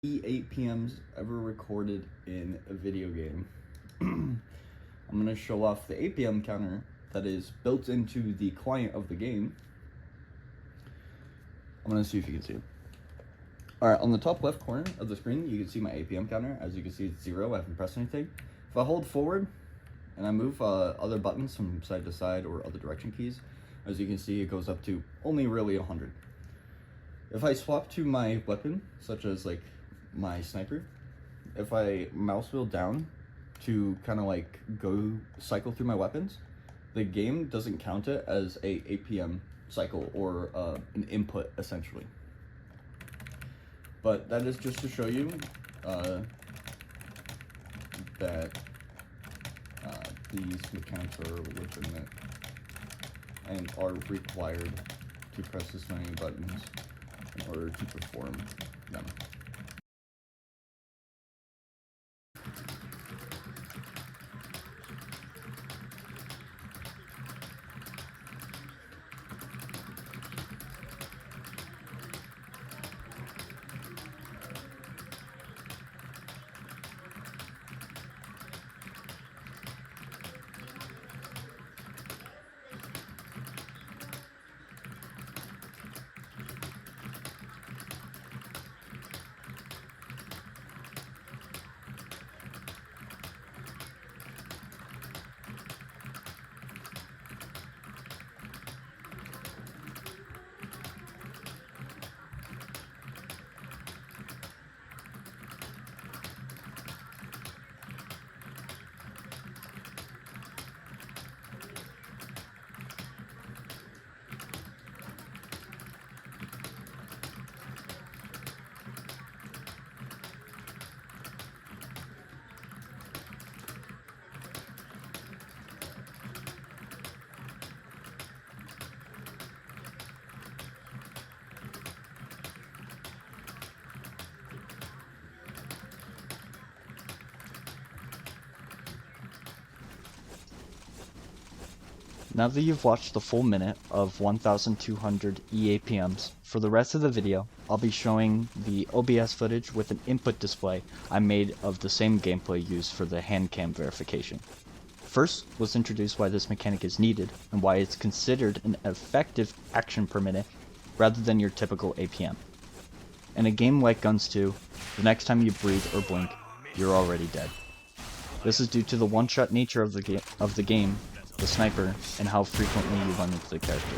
EAPMs ever recorded in a video game. I'm going to show off the APM counter that is built into the client of the game. I'm going to see if you can see it. Alright, on the top left corner of the screen, you can see my APM counter. As you can see, it's 0. I haven't pressed anything. If I hold forward and I move other buttons from side to side or other direction keys, as you can see, it goes up to only really 100. If I swap to my weapon, such as like my sniper, if I mouse wheel down to kind of like go cycle through my weapons, the game doesn't count it as a APM cycle or an input essentially. But that is just to show you that these mechanics are legitimate and are required to press this many buttons in order to perform them. Now that you've watched the full minute of 1200 EAPMs, for the rest of the video, I'll be showing the OBS footage with an input display I made of the same gameplay used for the HandCam verification. First, let's introduce why this mechanic is needed and why it's considered an effective action per minute rather than your typical APM. In a game like GunZ 2, the next time you breathe or blink, you're already dead. This is due to the one-shot nature of the game, the sniper, and how frequently you run into the character.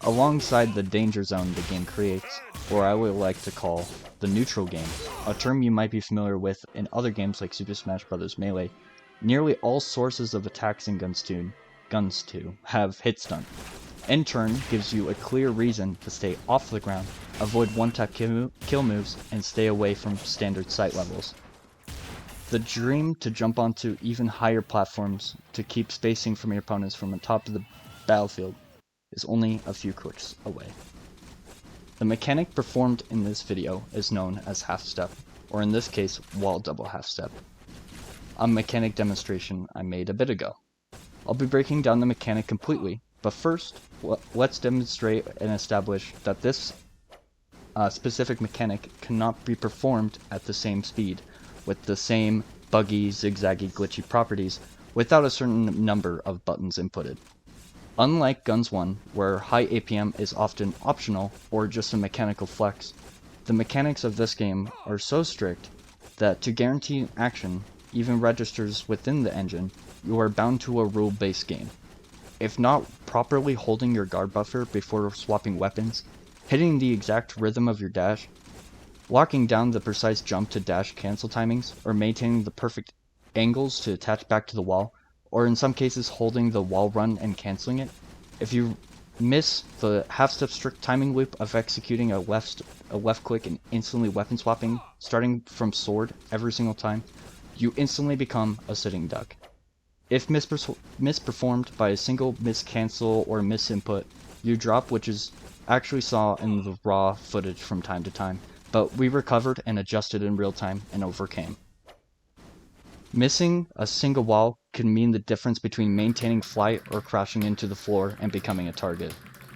Alongside the danger zone the game creates, or I would like to call the neutral game, a term you might be familiar with in other games like Super Smash Bros. Melee, nearly all sources of attacks in GunZ 2 have hit stun. In turn, gives you a clear reason to stay off the ground, avoid one-tap kill moves, and stay away from standard sight levels. The dream to jump onto even higher platforms to keep spacing from your opponents from the top of the battlefield is only a few clicks away. The mechanic performed in this video is known as half step, or in this case, wall double half step, a mechanic demonstration I made a bit ago. I'll be breaking down the mechanic completely, but first, let's demonstrate and establish that this specific mechanic cannot be performed at the same speed, with the same buggy, zigzaggy, glitchy properties without a certain number of buttons inputted. Unlike GunZ 1, where high APM is often optional or just a mechanical flex, the mechanics of this game are so strict that to guarantee action, even registers within the engine, you are bound to a rule-based game. If not properly holding your guard buffer before swapping weapons, hitting the exact rhythm of your dash, locking down the precise jump to dash cancel timings, or maintaining the perfect angles to attach back to the wall, or in some cases holding the wall run and canceling it, if you miss the half-step strict timing loop of executing a left click and instantly weapon swapping, starting from sword every single time, you instantly become a sitting duck. If misperformed by a single miscancel or misinput, you drop, which is actually saw in the raw footage from time to time, but we recovered and adjusted in real time and overcame. Missing a single wall can mean the difference between maintaining flight or crashing into the floor and becoming a target,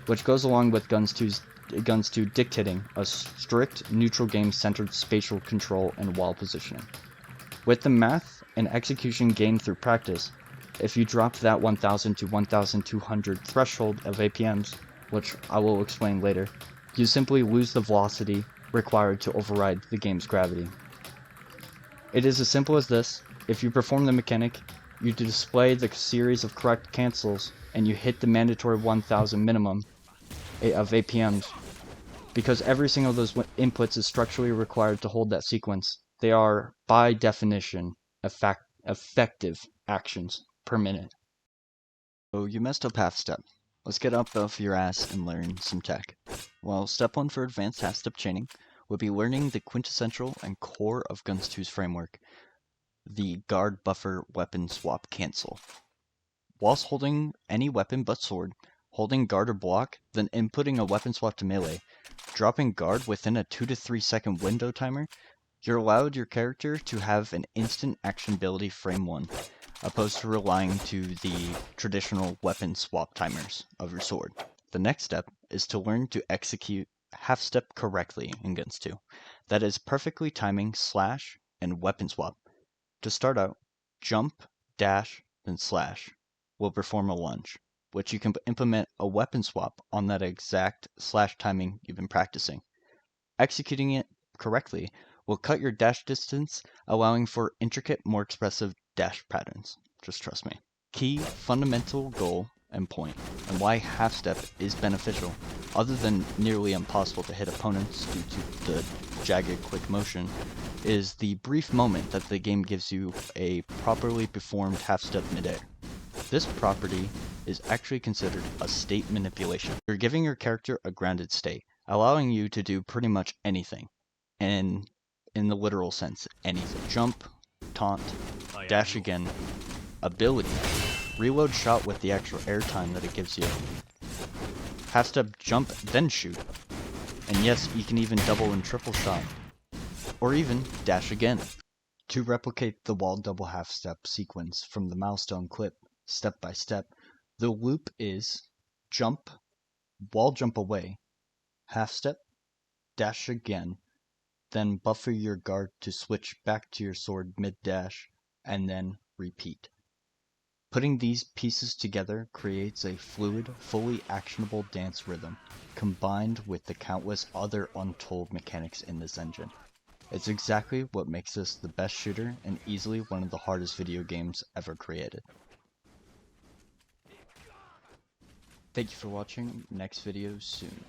which goes along with GunZ 2's GunZ dictating a strict neutral game centered spatial control and wall positioning. With the math and execution gained through practice, if you drop that 1000 to 1200 threshold of APMs, which I will explain later, you simply lose the velocity required to override the game's gravity. It is as simple as this. If you perform the mechanic, you display the series of correct cancels, and you hit the mandatory 1000 minimum of APMs. Because every single of those inputs is structurally required to hold that sequence, they are, by definition, effective actions per minute. So you messed up half step. Let's get up off your ass and learn some tech. Well, step 1 for advanced half step chaining would be learning the quintessential and core of GunZ2's framework, the guard buffer weapon swap cancel. Whilst holding any weapon but sword, holding guard or block, then inputting a weapon swap to melee, dropping guard within a 2 to 3 second window timer, you're allowed your character to have an instant action ability frame 1, opposed to relying to the traditional weapon swap timers of your sword. The next step is to learn to execute half step correctly in GunZ2. That is perfectly timing slash and weapon swap. To start out, jump, dash, then slash will perform a lunge, which you can implement a weapon swap on that exact slash timing you've been practicing. Executing it correctly will cut your dash distance, allowing for intricate, more expressive dash patterns. Just trust me. Key fundamental goal and point, and why half step is beneficial, other than nearly impossible to hit opponents due to the jagged quick motion, is the brief moment that the game gives you a properly performed half step midair. This property is actually considered a state manipulation. You're giving your character a grounded state, allowing you to do pretty much anything, and in the literal sense, anything. Jump, taunt, dash again, ability, reload shot with the extra airtime that it gives you, half step jump then shoot, and yes, you can even double and triple shot, or even dash again. To replicate the wall double half step sequence from the milestone clip, step by step, the loop is jump, wall jump away, half step, dash again, then buffer your guard to switch back to your sword mid-dash, and then repeat. Putting these pieces together creates a fluid, fully actionable dance rhythm, combined with the countless other untold mechanics in this engine. It's exactly what makes this the best shooter and easily one of the hardest video games ever created. Thank you for watching. Next video soon.